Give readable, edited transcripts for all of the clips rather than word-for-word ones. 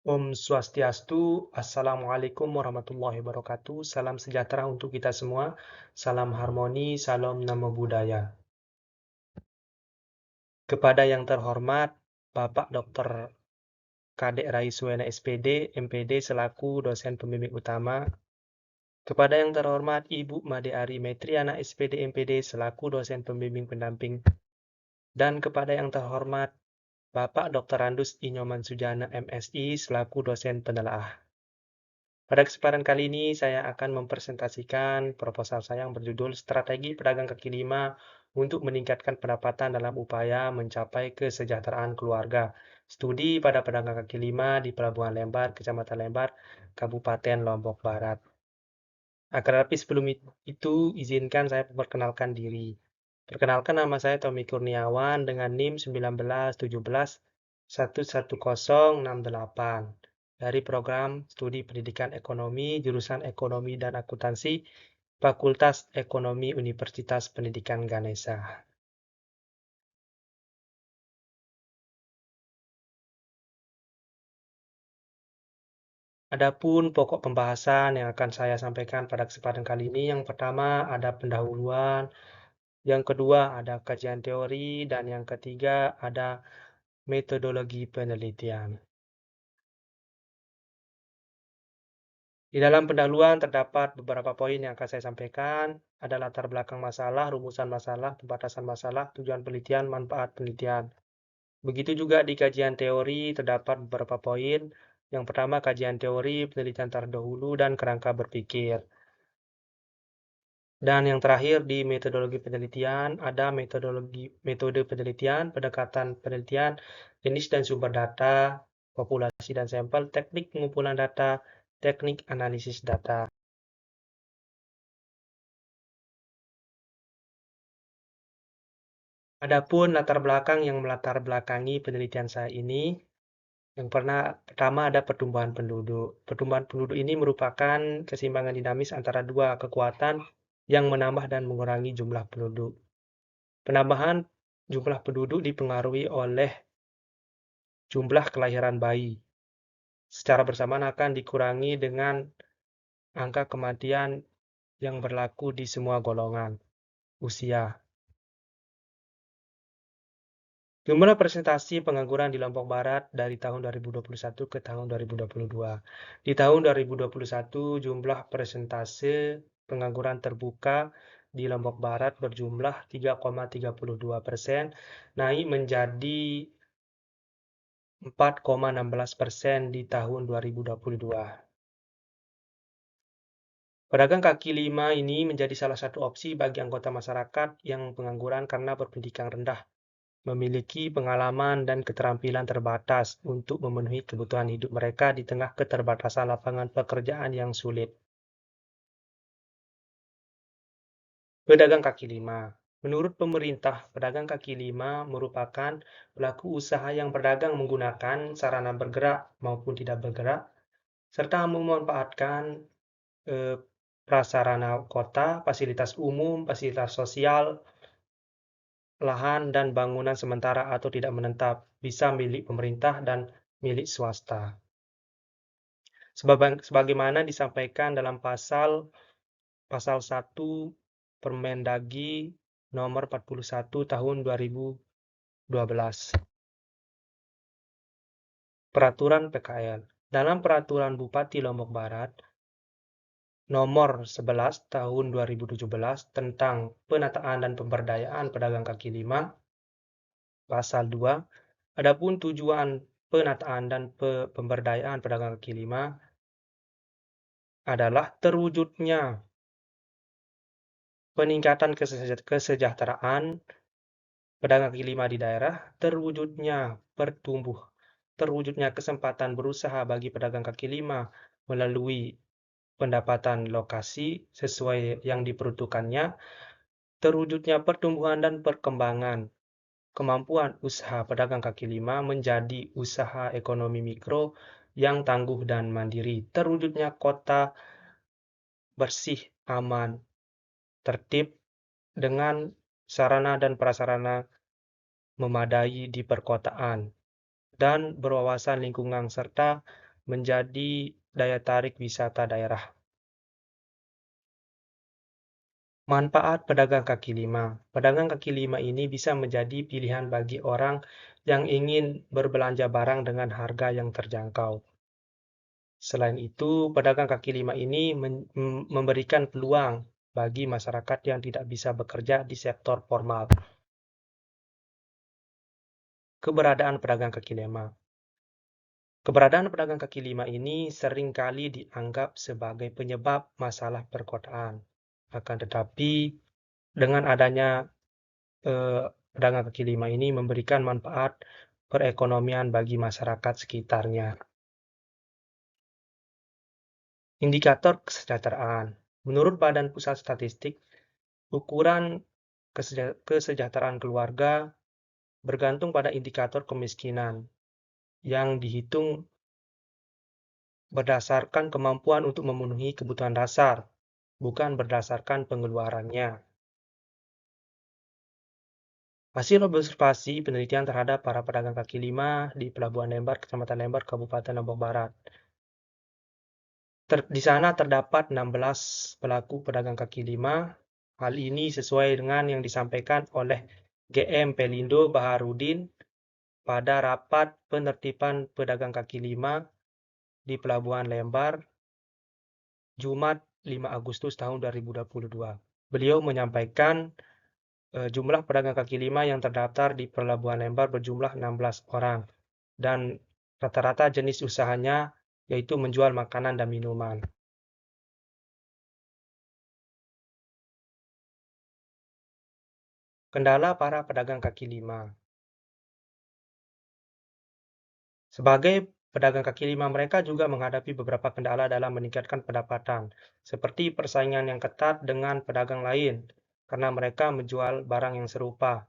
Om Swastiastu, Assalamualaikum warahmatullahi wabarakatuh. Salam sejahtera untuk kita semua. Salam harmoni, salam namo buddhaya. Kepada yang terhormat, Bapak Dr. Kadek Raisuwena SPD, MPD selaku dosen pembimbing utama. Kepada yang terhormat Ibu Made Ari Metriana SPD, MPD selaku dosen pembimbing pendamping. Dan kepada yang terhormat Bapak Dr. Randus Inyoman Sujana MSI selaku dosen penelaah. Pada kesempatan kali ini saya akan mempresentasikan proposal saya yang berjudul Strategi Pedagang Kaki Lima untuk meningkatkan pendapatan dalam upaya mencapai kesejahteraan keluarga. Studi pada pedagang kaki lima di Pelabuhan Lembar, Kecamatan Lembar, Kabupaten Lombok Barat. Akan tetapi sebelum itu, izinkan saya memperkenalkan diri. Perkenalkan, nama saya Tommy Kurniawan dengan NIM 1917 11068 dari program Studi Pendidikan Ekonomi, jurusan Ekonomi dan Akuntansi, Fakultas Ekonomi Universitas Pendidikan Ganesha. Adapun pokok pembahasan yang akan saya sampaikan pada kesempatan kali ini, yang pertama ada pendahuluan, yang kedua ada kajian teori, dan yang ketiga ada metodologi penelitian. Di dalam pendahuluan terdapat beberapa poin yang akan saya sampaikan, ada latar belakang masalah, rumusan masalah, pembatasan masalah, tujuan penelitian, manfaat penelitian. Begitu juga di kajian teori terdapat beberapa poin. Yang pertama kajian teori, penelitian terdahulu, dan kerangka berpikir. Dan yang terakhir di metodologi penelitian, ada metode penelitian, pendekatan penelitian, jenis dan sumber data, populasi dan sampel, teknik pengumpulan data, teknik analisis data. Adapun latar belakang yang melatar belakangi penelitian saya ini, yang pertama ada pertumbuhan penduduk. Pertumbuhan penduduk ini merupakan keseimbangan dinamis antara dua kekuatan yang menambah dan mengurangi jumlah penduduk. Penambahan jumlah penduduk dipengaruhi oleh jumlah kelahiran bayi. Secara bersamaan akan dikurangi dengan angka kematian yang berlaku di semua golongan usia. Jumlah presentasi pengangguran di Lombok Barat dari tahun 2021 ke tahun 2022. Di tahun 2021, jumlah presentase pengangguran terbuka di Lombok Barat berjumlah 3,32%, naik menjadi 4,16% di tahun 2022. Pedagang kaki lima ini menjadi salah satu opsi bagi anggota masyarakat yang pengangguran karena berpendidikan rendah, memiliki pengalaman dan keterampilan terbatas untuk memenuhi kebutuhan hidup mereka di tengah keterbatasan lapangan pekerjaan yang sulit. Pedagang kaki lima. Menurut pemerintah, pedagang kaki lima merupakan pelaku usaha yang berdagang menggunakan sarana bergerak maupun tidak bergerak, serta memanfaatkan prasarana kota, fasilitas umum, fasilitas sosial, lahan dan bangunan sementara atau tidak menetap, bisa milik pemerintah dan milik swasta. Sebagaimana disampaikan dalam pasal 1 Permendagri nomor 41 tahun 2012. Peraturan PKL. Dalam Peraturan Bupati Lombok Barat nomor 11 tahun 2017 tentang penataan dan pemberdayaan pedagang kaki lima, pasal 2, adapun tujuan penataan dan pemberdayaan pedagang kaki lima adalah terwujudnya peningkatan kesejahteraan pedagang kaki lima di daerah, terwujudnya kesempatan berusaha bagi pedagang kaki lima melalui pendapatan lokasi sesuai yang diperuntukkannya, terwujudnya pertumbuhan dan perkembangan kemampuan usaha pedagang kaki lima menjadi usaha ekonomi mikro yang tangguh dan mandiri, terwujudnya kota bersih, aman, tertib, dengan sarana dan prasarana memadai di perkotaan, dan berwawasan lingkungan serta menjadi daya tarik wisata daerah. Manfaat pedagang kaki lima. Pedagang kaki lima ini bisa menjadi pilihan bagi orang yang ingin berbelanja barang dengan harga yang terjangkau. Selain itu, pedagang kaki lima ini memberikan peluang bagi masyarakat yang tidak bisa bekerja di sektor formal. Keberadaan pedagang kaki lima. Keberadaan pedagang kaki lima ini seringkali dianggap sebagai penyebab masalah perkotaan. Akan tetapi, dengan adanya pedagang kaki lima ini memberikan manfaat perekonomian bagi masyarakat sekitarnya. Indikator kesejahteraan. Menurut Badan Pusat Statistik, ukuran kesejahteraan keluarga bergantung pada indikator kemiskinan yang dihitung berdasarkan kemampuan untuk memenuhi kebutuhan dasar, bukan berdasarkan pengeluarannya. Hasil observasi penelitian terhadap para pedagang kaki lima di Pelabuhan Lembar, Kecamatan Lembar, Kabupaten Lombok Barat. Di sana terdapat 16 pelaku pedagang kaki lima. Hal ini sesuai dengan yang disampaikan oleh GM Pelindo Baharudin pada rapat penertiban pedagang kaki lima di Pelabuhan Lembar, Jumat 5 Agustus tahun 2022. Beliau menyampaikan jumlah pedagang kaki lima yang terdaftar di Pelabuhan Lembar berjumlah 16 orang dan rata-rata jenis usahanya yaitu menjual makanan dan minuman. Kendala para pedagang kaki lima. Sebagai pedagang kaki lima, mereka juga menghadapi beberapa kendala dalam meningkatkan pendapatan, seperti persaingan yang ketat dengan pedagang lain, karena mereka menjual barang yang serupa,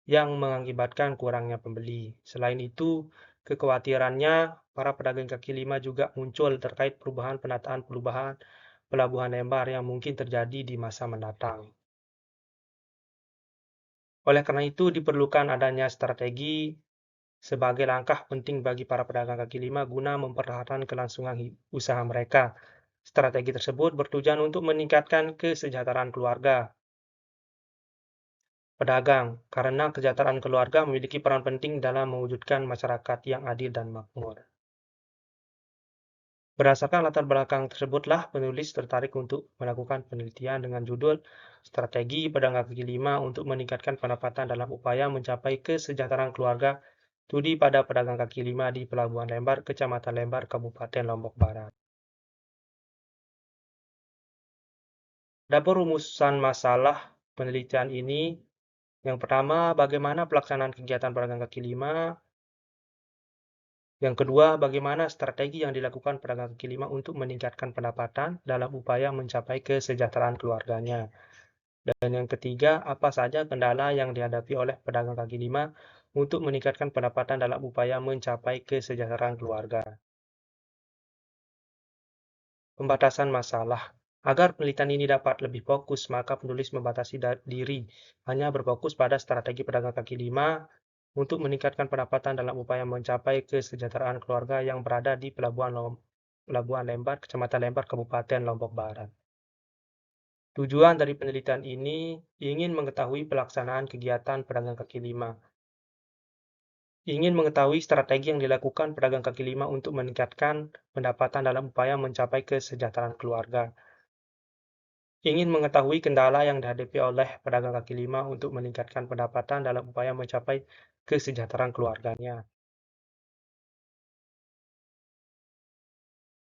yang mengakibatkan kurangnya pembeli. Selain itu, kekhawatirannya para pedagang kaki lima juga muncul terkait perubahan penataan Pelabuhan Lembar yang mungkin terjadi di masa mendatang. Oleh karena itu, diperlukan adanya strategi sebagai langkah penting bagi para pedagang kaki lima guna mempertahankan kelangsungan usaha mereka. Strategi tersebut bertujuan untuk meningkatkan kesejahteraan keluarga pedagang, karena kesejahteraan keluarga memiliki peran penting dalam mewujudkan masyarakat yang adil dan makmur. Berdasarkan latar belakang tersebutlah penulis tertarik untuk melakukan penelitian dengan judul Strategi Pedagang Kaki Lima untuk Meningkatkan Pendapatan dalam Upaya Mencapai Kesejahteraan Keluarga Studi pada pedagang kaki lima di Pelabuhan Lembar, Kecamatan Lembar, Kabupaten Lombok Barat. Ada rumusan masalah penelitian ini. Yang pertama, bagaimana pelaksanaan kegiatan pedagang kaki lima. Yang kedua, bagaimana strategi yang dilakukan pedagang kaki lima untuk meningkatkan pendapatan dalam upaya mencapai kesejahteraan keluarganya. Dan yang ketiga, apa saja kendala yang dihadapi oleh pedagang kaki lima untuk meningkatkan pendapatan dalam upaya mencapai kesejahteraan keluarga. Pembatasan masalah. Agar penelitian ini dapat lebih fokus, maka penulis membatasi diri hanya berfokus pada strategi pedagang kaki lima untuk meningkatkan pendapatan dalam upaya mencapai kesejahteraan keluarga yang berada di Pelabuhan Lembar, Kecamatan Lembar, Kabupaten Lombok Barat. Tujuan dari penelitian ini ingin mengetahui pelaksanaan kegiatan pedagang kaki lima. Ingin mengetahui strategi yang dilakukan pedagang kaki lima untuk meningkatkan pendapatan dalam upaya mencapai kesejahteraan keluarga. Ingin mengetahui kendala yang dihadapi oleh pedagang kaki lima untuk meningkatkan pendapatan dalam upaya mencapai kesejahteraan keluarganya.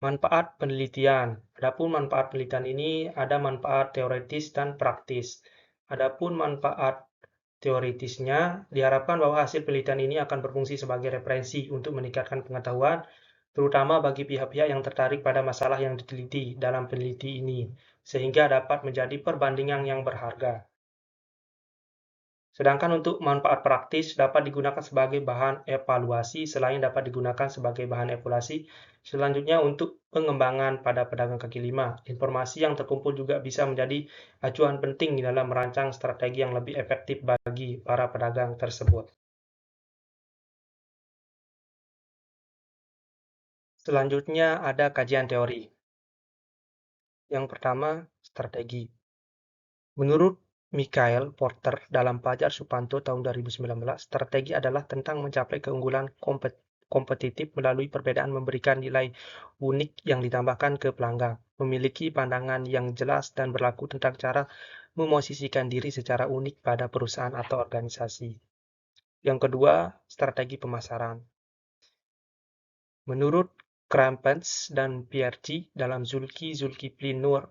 Manfaat penelitian. Adapun manfaat penelitian ini ada manfaat teoritis dan praktis. Adapun manfaat teoritisnya, diharapkan bahwa hasil penelitian ini akan berfungsi sebagai referensi untuk meningkatkan pengetahuan, terutama bagi pihak-pihak yang tertarik pada masalah yang diteliti dalam peneliti ini, sehingga dapat menjadi perbandingan yang berharga. Sedangkan untuk manfaat praktis dapat digunakan sebagai bahan evaluasi selain dapat digunakan sebagai bahan evaluasi selanjutnya untuk pengembangan pada pedagang kaki lima. Informasi yang terkumpul juga bisa menjadi acuan penting dalam merancang strategi yang lebih efektif bagi para pedagang tersebut. Selanjutnya ada kajian teori. Yang pertama, strategi. Menurut Michael Porter dalam Pelajar Supanto tahun 2019, strategi adalah tentang mencapai keunggulan kompetitif melalui perbedaan memberikan nilai unik yang ditambahkan ke pelanggan, memiliki pandangan yang jelas dan berlaku tentang cara memosisikan diri secara unik pada perusahaan atau organisasi. Yang kedua, strategi pemasaran. Menurut Crampens dan Pierci dalam Zulkifli Nur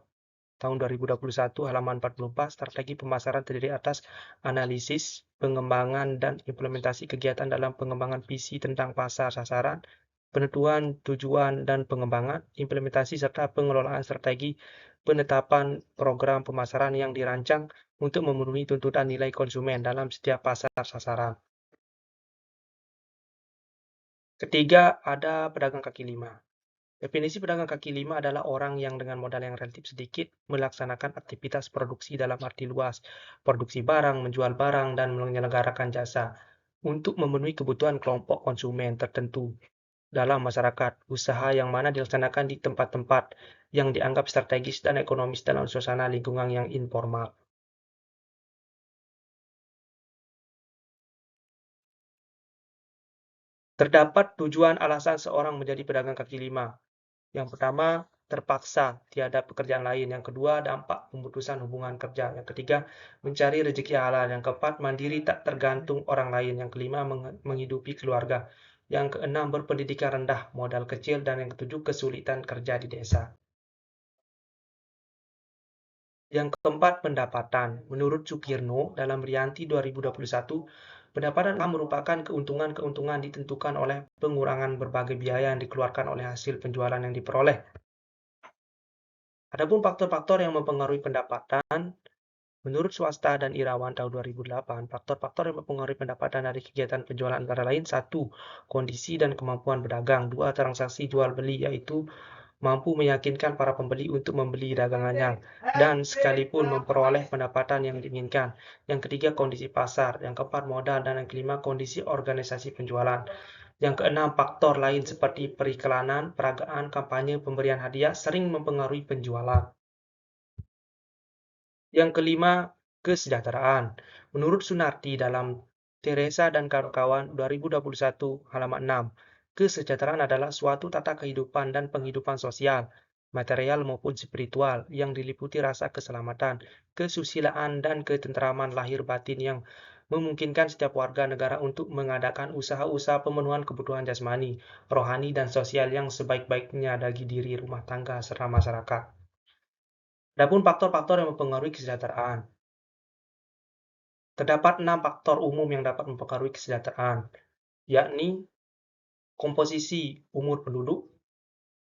tahun 2021 halaman 44, strategi pemasaran terdiri atas analisis, pengembangan, dan implementasi kegiatan dalam pengembangan visi tentang pasar sasaran, penentuan tujuan dan pengembangan, implementasi serta pengelolaan strategi, penetapan program pemasaran yang dirancang untuk memenuhi tuntutan nilai konsumen dalam setiap pasar sasaran. Ketiga, ada pedagang kaki lima. Definisi pedagang kaki lima adalah orang yang dengan modal yang relatif sedikit melaksanakan aktivitas produksi dalam arti luas, produksi barang, menjual barang, dan menyelenggarakan jasa untuk memenuhi kebutuhan kelompok konsumen tertentu dalam masyarakat. Usaha yang mana dilaksanakan di tempat-tempat yang dianggap strategis dan ekonomis dalam suasana lingkungan yang informal. Terdapat tujuan alasan seorang menjadi pedagang kaki lima. Yang pertama, terpaksa, tiada pekerjaan lain. Yang kedua, dampak pemutusan hubungan kerja. Yang ketiga, mencari rezeki halal. Yang keempat, mandiri tak tergantung orang lain. Yang kelima, menghidupi keluarga. Yang keenam, berpendidikan rendah, modal kecil. Dan yang ketujuh, kesulitan kerja di desa. Yang keempat, pendapatan. Menurut Sukirno, dalam Rianti 2021, pendapatan merupakan keuntungan-keuntungan ditentukan oleh pengurangan berbagai biaya yang dikeluarkan oleh hasil penjualan yang diperoleh. Adapun faktor-faktor yang mempengaruhi pendapatan, menurut Swasta dan Irawan tahun 2008, faktor-faktor yang mempengaruhi pendapatan dari kegiatan penjualan antara lain: 1. Kondisi dan kemampuan berdagang. 2. Transaksi jual-beli, yaitu mampu meyakinkan para pembeli untuk membeli dagangannya dan sekalipun memperoleh pendapatan yang diinginkan. Yang ketiga, kondisi pasar. Yang keempat, modal. Dan yang kelima, kondisi organisasi penjualan. Yang keenam, faktor lain seperti periklanan, peragaan, kampanye, pemberian hadiah sering mempengaruhi penjualan. Yang kelima, kesejahteraan. Menurut Sunarti dalam Teresa dan kawan-kawan 2021 halaman 6, kesejahteraan adalah suatu tata kehidupan dan penghidupan sosial, material maupun spiritual yang diliputi rasa keselamatan, kesusilaan, dan ketentraman lahir batin yang memungkinkan setiap warga negara untuk mengadakan usaha-usaha pemenuhan kebutuhan jasmani, rohani, dan sosial yang sebaik-baiknya bagi diri rumah tangga serta masyarakat. Adapun faktor-faktor yang mempengaruhi kesejahteraan. Terdapat 6 faktor umum yang dapat mempengaruhi kesejahteraan, yakni komposisi umur penduduk,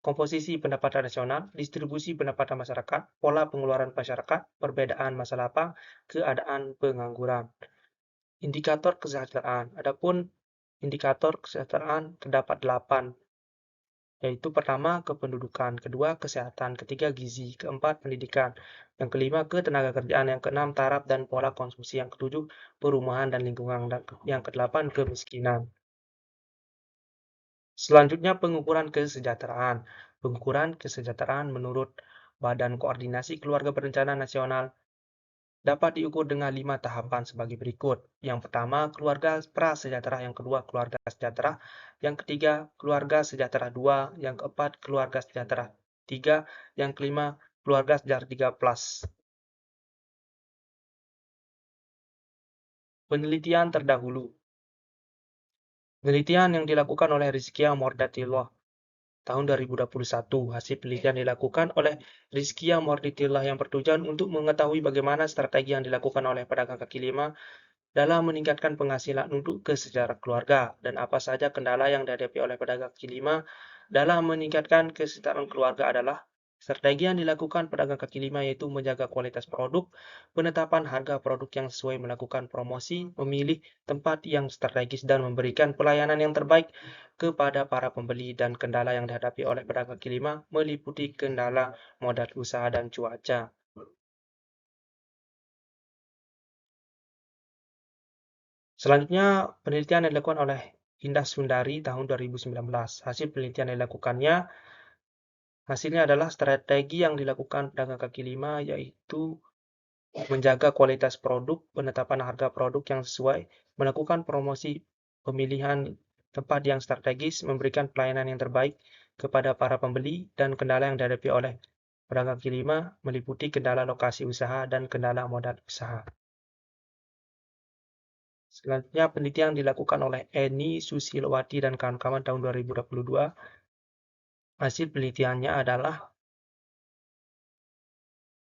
komposisi pendapatan nasional, distribusi pendapatan masyarakat, pola pengeluaran masyarakat, perbedaan masa lapang, keadaan pengangguran. Indikator kesejahteraan. Adapun indikator kesejahteraan terdapat 8, yaitu pertama, kependudukan, kedua, kesehatan, ketiga, gizi, keempat, pendidikan, yang kelima, ketenagakerjaan, yang keenam, taraf dan pola konsumsi, yang ketujuh, perumahan dan lingkungan, dan yang kedelapan, kemiskinan. Selanjutnya, pengukuran kesejahteraan. Pengukuran kesejahteraan menurut Badan Koordinasi Keluarga Berencana Nasional dapat diukur dengan 5 tahapan sebagai berikut. Yang pertama, keluarga prasejahtera. Yang kedua, keluarga sejahtera. Yang ketiga, keluarga sejahtera 2. Yang keempat, keluarga sejahtera 3. Yang kelima, keluarga sejahtera 3+. Penelitian terdahulu. Penelitian yang dilakukan oleh Rizkia Mordatillah tahun 2021. Hasil penelitian dilakukan oleh Rizkia Mordatillah yang bertujuan untuk mengetahui bagaimana strategi yang dilakukan oleh pedagang kaki lima dalam meningkatkan penghasilan untuk kesejahteraan keluarga, dan apa saja kendala yang dihadapi oleh pedagang kaki lima dalam meningkatkan kesejahteraan keluarga adalah strategi yang dilakukan pedagang kaki lima, yaitu menjaga kualitas produk, penetapan harga produk yang sesuai, melakukan promosi, memilih tempat yang strategis, dan memberikan pelayanan yang terbaik kepada para pembeli. Dan kendala yang dihadapi oleh pedagang kaki lima meliputi kendala modal usaha dan cuaca. Selanjutnya, penelitian yang dilakukan oleh Indah Sundari tahun 2019. Hasil penelitian yang dilakukannya, hasilnya adalah strategi yang dilakukan pedagang kaki lima, yaitu menjaga kualitas produk, penetapan harga produk yang sesuai, melakukan promosi pemilihan tempat yang strategis, memberikan pelayanan yang terbaik kepada para pembeli, dan kendala yang dihadapi oleh pedagang kaki lima meliputi kendala lokasi usaha dan kendala modal usaha. Selanjutnya, penelitian yang dilakukan oleh Eni Susilowati dan kawan-kawan tahun 2022. Hasil penelitiannya adalah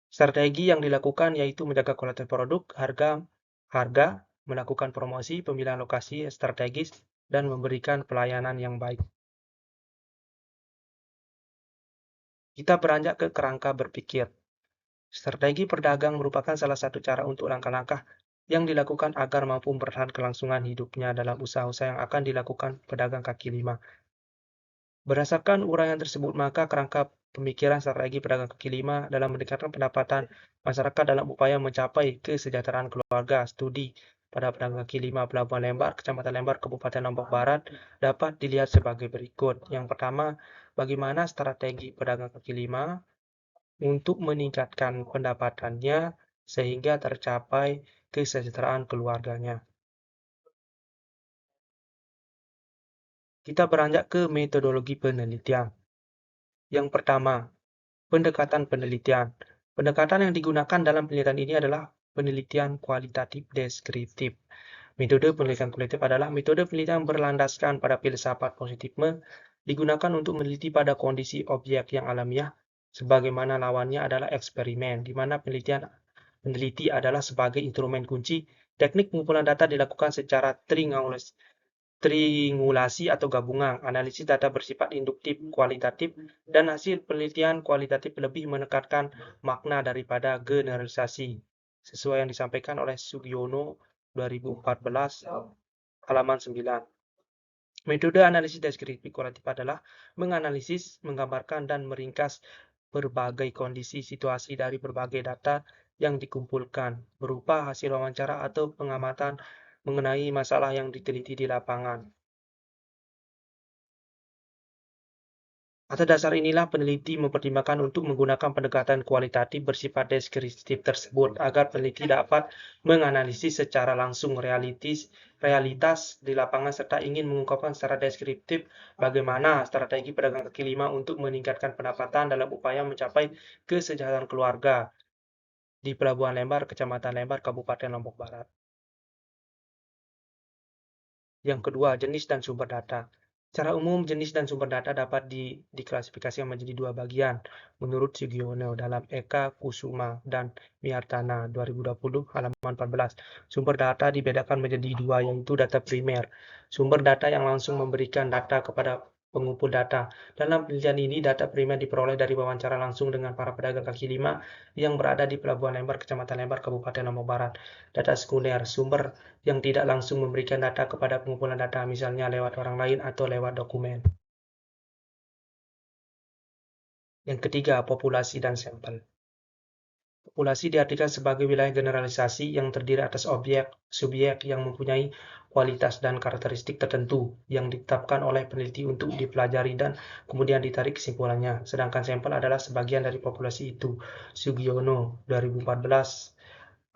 strategi yang dilakukan yaitu menjaga kualitas produk, harga, melakukan promosi, pemilihan lokasi strategis, dan memberikan pelayanan yang baik. Kita beranjak ke kerangka berpikir. Strategi berdagang merupakan salah satu cara untuk langkah-langkah yang dilakukan agar mampu mempertahankan kelangsungan hidupnya dalam usaha-usaha yang akan dilakukan pedagang kaki lima. Berdasarkan uraian tersebut, maka kerangka pemikiran strategi pedagang kaki lima dalam meningkatkan pendapatan masyarakat dalam upaya mencapai kesejahteraan keluarga. Studi pada pedagang kaki lima Pelabuhan Lembar, Kecamatan Lembar, Kabupaten Lombok Barat dapat dilihat sebagai berikut. Yang pertama, bagaimana strategi pedagang kaki lima untuk meningkatkan pendapatannya sehingga tercapai kesejahteraan keluarganya. Kita beranjak ke metodologi penelitian. Yang pertama, pendekatan penelitian. Pendekatan yang digunakan dalam penelitian ini adalah penelitian kualitatif deskriptif. Metode penelitian kualitatif adalah metode penelitian berlandaskan pada filsafat positifme, digunakan untuk meneliti pada kondisi objek yang alamiah, sebagaimana lawannya adalah eksperimen, di mana peneliti adalah sebagai instrumen kunci. Teknik pengumpulan data dilakukan secara triangulasi atau gabungan. Analisis data bersifat induktif kualitatif, dan hasil penelitian kualitatif lebih menekankan makna daripada generalisasi, sesuai yang disampaikan oleh Sugiono 2014 halaman 9. Metode analisis deskriptif kualitatif adalah menganalisis, menggambarkan, dan meringkas berbagai kondisi situasi dari berbagai data yang dikumpulkan, berupa hasil wawancara atau pengamatan mengenai masalah yang diteliti di lapangan. Atas dasar inilah peneliti mempertimbangkan untuk menggunakan pendekatan kualitatif bersifat deskriptif tersebut agar peneliti dapat menganalisis secara langsung realitas di lapangan serta ingin mengungkapkan secara deskriptif bagaimana strategi pedagang kaki lima untuk meningkatkan pendapatan dalam upaya mencapai kesejahteraan keluarga di Pelabuhan Lembar, Kecamatan Lembar, Kabupaten Lombok Barat. Yang kedua, jenis dan sumber data. Secara umum, jenis dan sumber data dapat diklasifikasikan menjadi dua bagian, menurut Sugiono dalam Eka Kusuma dan Miartana 2020 halaman 14. Sumber data dibedakan menjadi dua, yaitu data primer, sumber data yang langsung memberikan data kepada pengumpul data. Dalam penelitian ini, data primer diperoleh dari wawancara langsung dengan para pedagang kaki lima yang berada di Pelabuhan Lembar, Kecamatan Lembar, Kabupaten Lombok Barat. Data sekunder, sumber yang tidak langsung memberikan data kepada pengumpulan data, misalnya lewat orang lain atau lewat dokumen. Yang ketiga, populasi dan sampel. Populasi diartikan sebagai wilayah generalisasi yang terdiri atas subjek yang mempunyai kualitas dan karakteristik tertentu yang ditetapkan oleh peneliti untuk dipelajari dan kemudian ditarik kesimpulannya. Sedangkan sampel adalah sebagian dari populasi itu. Sugiono 2014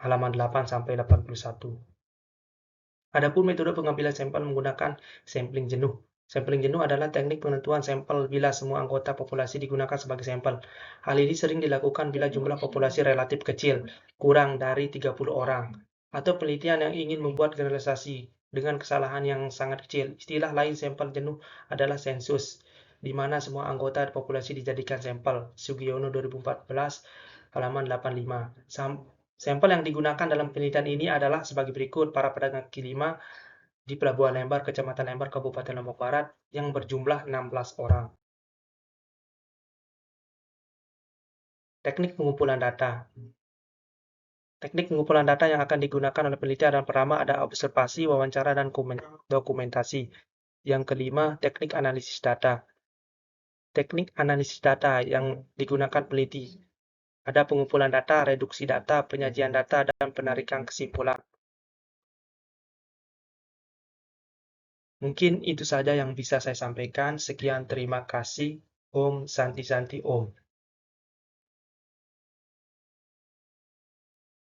halaman 8 sampai 81. Adapun metode pengambilan sampel menggunakan sampling jenuh. Sampling jenuh adalah teknik penentuan sampel bila semua anggota populasi digunakan sebagai sampel. Hal ini sering dilakukan bila jumlah populasi relatif kecil, kurang dari 30 orang, atau penelitian yang ingin membuat generalisasi dengan kesalahan yang sangat kecil. Istilah lain sampel jenuh adalah sensus, di mana semua anggota populasi dijadikan sampel. Sugiono 2014 halaman 85. Sampel yang digunakan dalam penelitian ini adalah sebagai berikut: para pedagang kaki lima di Pelabuhan Lembar, Kecamatan Lembar, Kabupaten Lombok Barat yang berjumlah 16 orang. Teknik pengumpulan data. Teknik pengumpulan data yang akan digunakan oleh peneliti adalah pertama ada observasi, wawancara, dan dokumentasi. Yang kelima, teknik analisis data. Teknik analisis data yang digunakan peneliti ada pengumpulan data, reduksi data, penyajian data, dan penarikan kesimpulan. Mungkin itu saja yang bisa saya sampaikan. Sekian, terima kasih. Om Santi Santi Om.